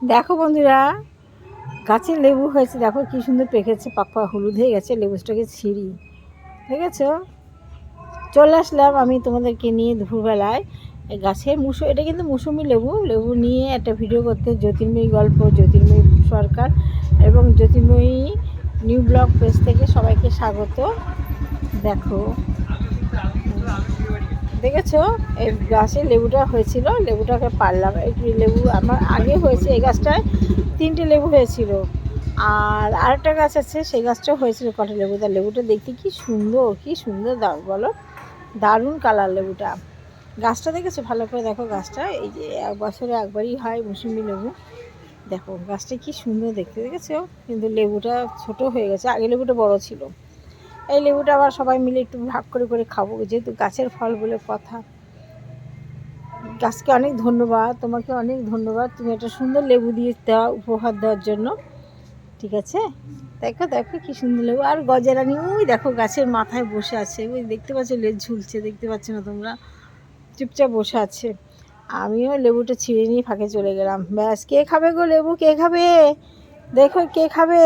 দেখো বন্ধুরা, গাছের লেবু হয়েছে, দেখো কি সুন্দর পেকেছে, পাকা হলুদ হয়ে গেছে। লেবুটাকে ছিঁড়ি, দেখেছো? চলে আসলাম আমি তোমাদেরকে নিয়ে দুপুরবেলায় গাছের এটা কিন্তু মৌসুমি লেবু নিয়ে একটা ভিডিও করতে। জ্যোতির্ময়ী গল্প, জ্যোতির্ময়ী সরকার এবং জ্যোতির্ময়ী নিউ ব্লগ পেজ থেকে সবাইকে স্বাগত। দেখো, দেখেছো এই গাছে লেবুটা হয়েছিল, লেবুটাকে পারলাম। একটু লেবু আমার আগে হয়েছে, এই গাছটায় 3টে লেবু হয়েছিল। আর আরেকটা গাছ আছে, সেই গাছটাও হয়েছিল কটা লেবু। তার লেবুটা দেখতে কি সুন্দর, কি সুন্দর বলো, দারুণ কালার লেবুটা। গাছটা দেখেছো ভালো করে? দেখো গাছটা, এই যে 1 বছরে একবারই হয় মৌসুমি লেবু। দেখো গাছটা কি সুন্দর দেখতে, দেখেছো? কিন্তু লেবুটা ছোট হয়ে গেছে, আগে লেবুটা বড় ছিল। এই লেবুটা আবার সবাই মিলে একটু ভাগ করে করে খাবো, যেহেতু গাছের ফল বলে কথা। গাছকে অনেক ধন্যবাদ, তোমাকে অনেক ধন্যবাদ, তুমি একটা সুন্দর লেবু দিয়ে উপহার দেওয়ার জন্য। ঠিক আছে, দেখো দেখো কি সুন্দর লেবু। আর গজেরানি ওই দেখো গাছের মাথায় বসে আছে, ওই দেখতে পাচ্ছ লেজ ঝুলছে, দেখতে পাচ্ছ না তোমরা? চুপচাপ বসে আছে। আমিও লেবুটা ছিঁড়ে নিয়ে ফাঁকে চলে গেলাম। ব্যাস, কে খাবে গো লেবু? কে খাবে? দেখো কে খাবে?